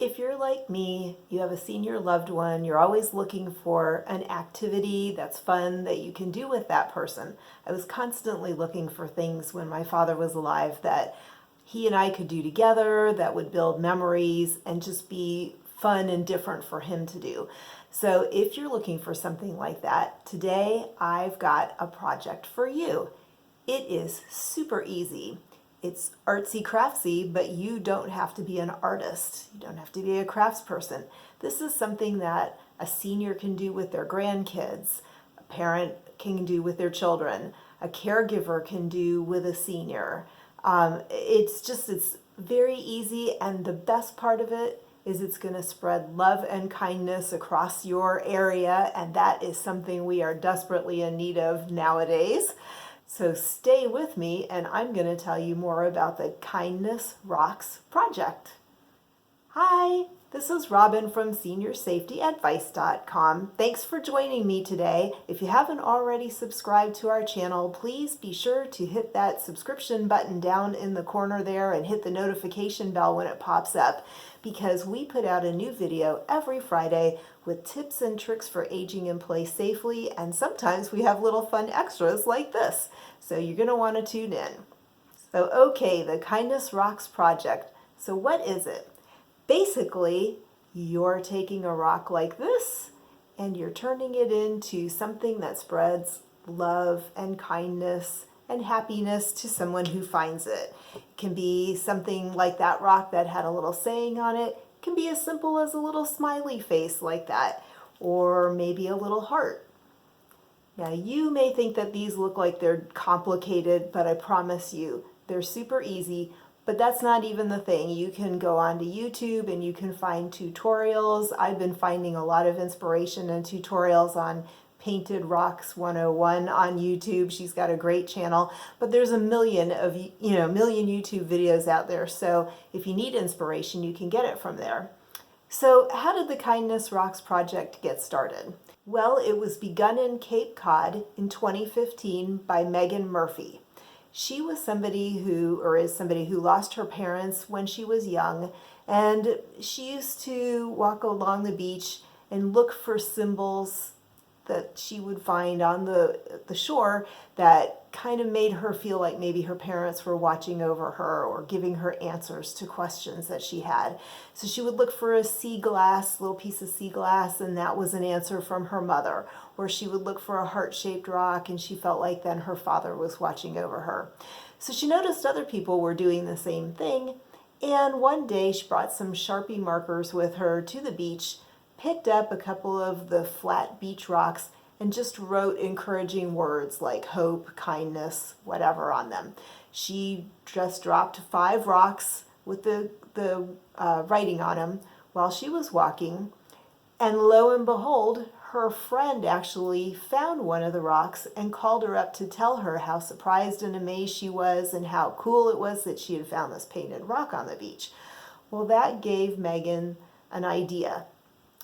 If you're like me, you have a senior loved one, you're always looking for an activity that's fun that you can do with that person. I was constantly looking for things when my father was alive that he and I could do together that would build memories and just be fun and different for him to do. So if you're looking for something like that, today I've got a project for you. It is super easy. It's artsy craftsy, but you don't have to be an artist. You don't have to be a craftsperson. This is something that a senior can do with their grandkids, a parent can do with their children, a caregiver can do with a senior. It's very easy, and the best part of it is it's going to spread love and kindness across your area, and that is something we are desperately in need of nowadays. So stay with me, and I'm going to tell you more about the Kindness Rocks project. Hi, this is Robin from SeniorSafetyAdvice.com. Thanks for joining me today. If you haven't already subscribed to our channel, please be sure to hit that subscription button down in the corner there and hit the notification bell when it pops up, because we put out a new video every Friday with tips and tricks for aging in place safely, and sometimes we have little fun extras like this. So you're going to want to tune in. So okay, the Kindness Rocks project. So what is it? Basically, you're taking a rock like this and you're turning it into something that spreads love and kindness and happiness to someone who finds it. It can be something like that rock that had a little saying on it. It can be as simple as a little smiley face like that, or maybe a little heart. Now, you may think that these look like they're complicated, but I promise you, they're super easy. But that's not even the thing. You can go onto YouTube and you can find tutorials. I've been finding a lot of inspiration and tutorials on Painted Rocks 101 on YouTube. She's got a great channel, but there's a million YouTube videos out there. So if you need inspiration, you can get it from there. So how did the Kindness Rocks project get started? Well, it was begun in Cape Cod in 2015 by Megan Murphy. She was somebody who lost her parents when she was young, and she used to walk along the beach and look for symbols that she would find on the shore that kind of made her feel like maybe her parents were watching over her or giving her answers to questions that she had. So she would look for a sea glass, little piece of sea glass, and that was an answer from her mother. Or she would look for a heart-shaped rock, and she felt like then her father was watching over her. So she noticed other people were doing the same thing, and one day she brought some Sharpie markers with her to the beach, picked up a couple of the flat beach rocks, and just wrote encouraging words like hope, kindness, whatever on them. She just dropped 5 rocks with the writing on them while she was walking, and lo and behold, her friend actually found one of the rocks and called her up to tell her how surprised and amazed she was and how cool it was that she had found this painted rock on the beach. Well, that gave Megan an idea,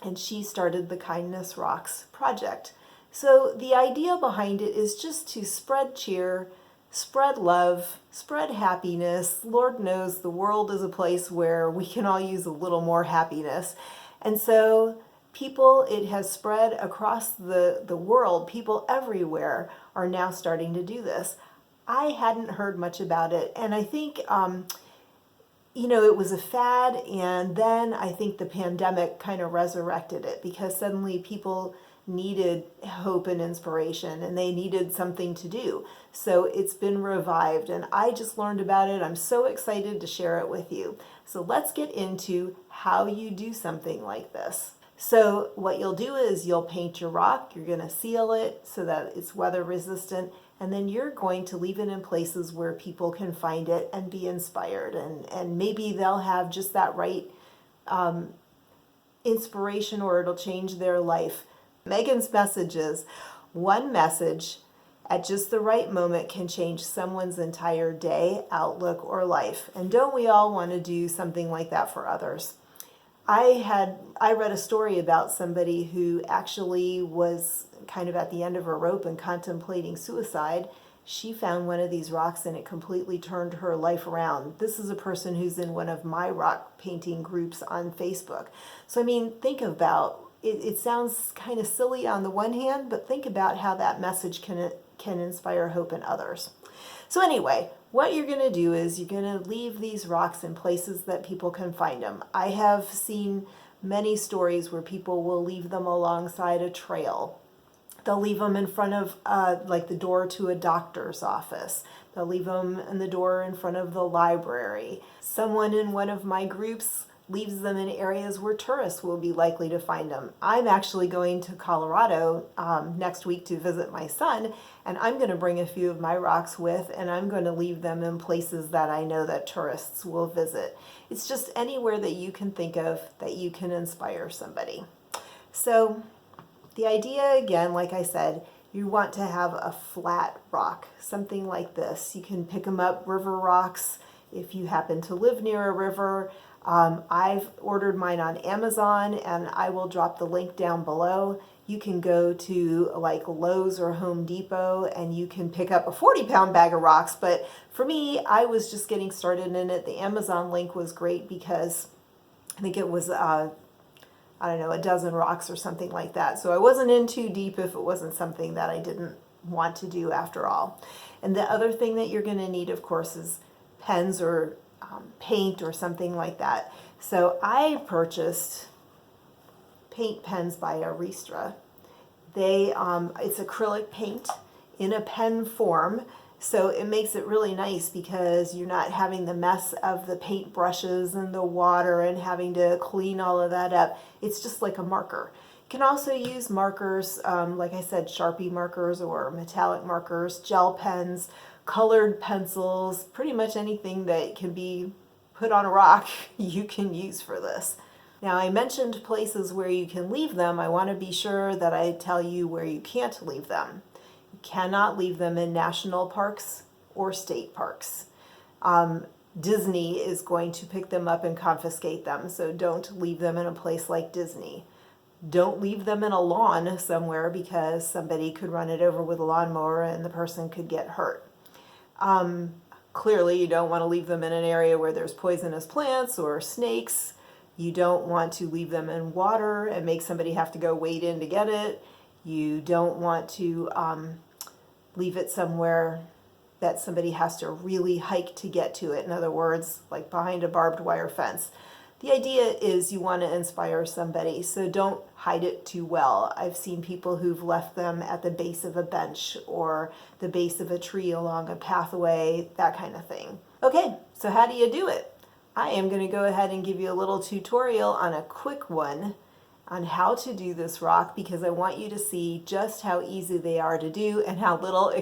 and she started the Kindness Rocks project. So the idea behind it is just to spread cheer, spread love, spread happiness. Lord knows the world is a place where we can all use a little more happiness. And so it has spread across the world. People everywhere are now starting to do this. I hadn't heard much about it, and I think it was a fad, and then I think the pandemic kind of resurrected it because suddenly people needed hope and inspiration and they needed something to do. So it's been revived, and I just learned about it. I'm so excited to share it with you. So let's get into how you do something like this. So what you'll do is you'll paint your rock, you're going to seal it so that it's weather resistant, and then you're going to leave it in places where people can find it and be inspired, and maybe they'll have just that right inspiration, or it'll change their life. Megan's message is, one message at just the right moment can change someone's entire day, outlook, or life. And don't we all want to do something like that for others? I read a story about somebody who actually was kind of at the end of her rope and contemplating suicide, She found one of these rocks and it completely turned her life around. This is a person who's in one of my rock painting groups on Facebook. So I mean, think about it. It sounds kind of silly on the one hand, but think about how that message can inspire hope in others. So anyway, what you're going to do is you're going to leave these rocks in places that people can find them. I have seen many stories where people will leave them alongside a trail. They'll leave them in front of like the door to a doctor's office. They'll leave them in the door in front of the library. Someone in one of my groups leaves them in areas where tourists will be likely to find them. I'm actually going to Colorado next week to visit my son, and I'm going to bring a few of my rocks with, and I'm going to leave them in places that I know that tourists will visit. It's just anywhere that you can think of that you can inspire somebody. So the idea, again, like I said, you want to have a flat rock, something like this. You can pick them up, river rocks, if you happen to live near a river. I've ordered mine on Amazon, and I will drop the link down below. You can go to like Lowe's or Home Depot and you can pick up a 40-pound bag of rocks. But for me, I was just getting started in it. The Amazon link was great because I think it was I don't know, a dozen rocks or something like that. So I wasn't in too deep if it wasn't something that I didn't want to do after all. And the other thing that you're going to need, of course, is pens or paint or something like that. So I purchased paint pens by Artistro. It's acrylic paint in a pen form. So it makes it really nice because you're not having the mess of the paint brushes and the water and having to clean all of that up. It's just like a marker. You can also use markers, like I said, Sharpie markers or metallic markers, gel pens, colored pencils, pretty much anything that can be put on a rock you can use for this. Now, I mentioned places where you can leave them. I want to be sure that I tell you where you can't leave them. Cannot leave them in national parks or state parks. Disney is going to pick them up and confiscate them, so don't leave them in a place like Disney. Don't leave them in a lawn somewhere because somebody could run it over with a lawnmower and the person could get hurt. Clearly, you don't want to leave them in an area where there's poisonous plants or snakes. You don't want to leave them in water and make somebody have to go wade in to get it. You don't want to leave it somewhere that somebody has to really hike to get to it. In other words, like behind a barbed wire fence. The idea is you want to inspire somebody, so don't hide it too well. I've seen people who've left them at the base of a bench or the base of a tree along a pathway, that kind of thing. Okay, so how do you do it? I am going to go ahead and give you a little tutorial on a quick one on how to do this rock because I want you to see just how easy they are to do and how little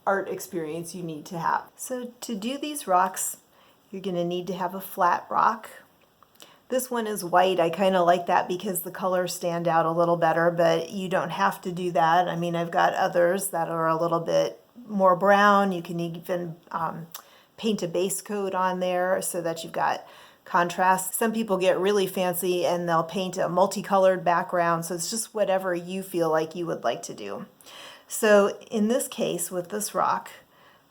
art experience you need to have. So to do these rocks, you're going to need to have a flat rock. This one is white. I kind of like that because the colors stand out a little better, but you don't have to do that. I mean, I've got others that are a little bit more brown. You can even paint a base coat on there so that you've got contrast. Some people get really fancy and they'll paint a multicolored background. So it's just whatever you feel like you would like to do. So in this case, with this rock,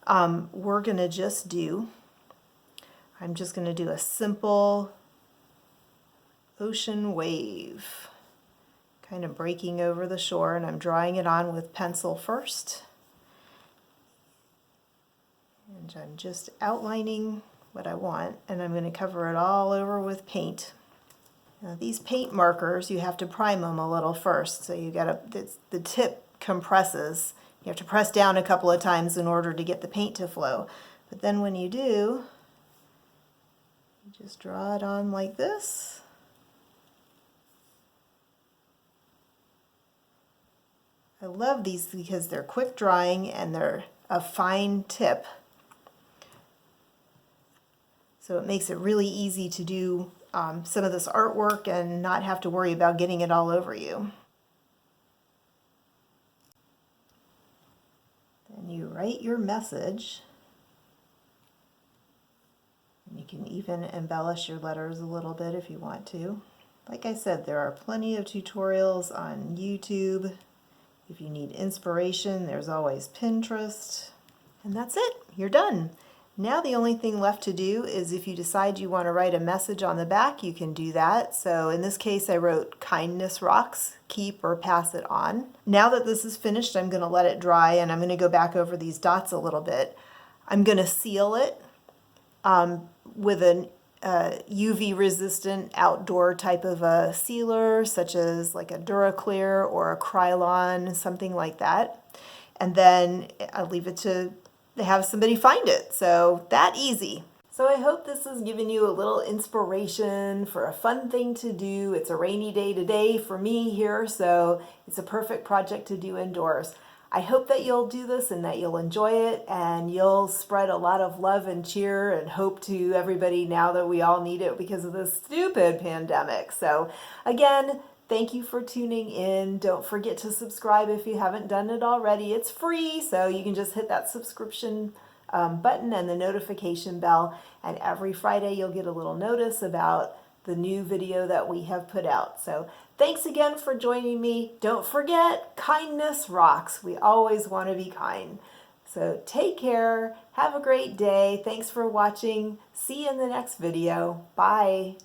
we're going to just do, I'm just going to do a simple ocean wave, kind of breaking over the shore, and I'm drawing it on with pencil first. And I'm just outlining what I want, and I'm going to cover it all over with paint. Now these paint markers, you have to prime them a little first, so you gotta, the tip compresses. You have to press down a couple of times in order to get the paint to flow. But then when you do, you just draw it on like this. I love these because they're quick drying and they're a fine tip. So it makes it really easy to do some of this artwork and not have to worry about getting it all over you. Then you write your message. And you can even embellish your letters a little bit if you want to. Like I said, there are plenty of tutorials on YouTube If you need inspiration, there's always Pinterest. And that's it, you're done. Now the only thing left to do is if you decide you want to write a message on the back, you can do that. So in this case, I wrote kindness rocks, keep or pass it on. Now that this is finished, I'm going to let it dry and I'm going to go back over these dots a little bit. I'm going to seal it with an UV resistant outdoor type of a sealer, such as like a Duraclear or a Krylon, something like that. And then I'll leave it to have somebody find it. So that easy. So I hope this has given you a little inspiration for a fun thing to do. It's a rainy day today for me here, so it's a perfect project to do indoors. I hope that you'll do this and that you'll enjoy it and you'll spread a lot of love and cheer and hope to everybody now that we all need it because of this stupid pandemic. So again, thank you for tuning in. Don't forget to subscribe if you haven't done it already. It's free, so you can just hit that subscription button and the notification bell, and every Friday you'll get a little notice about the new video that we have put out. So thanks again for joining me. Don't forget, kindness rocks. We always want to be kind. So take care. Have a great day. Thanks for watching. See you in the next video. Bye.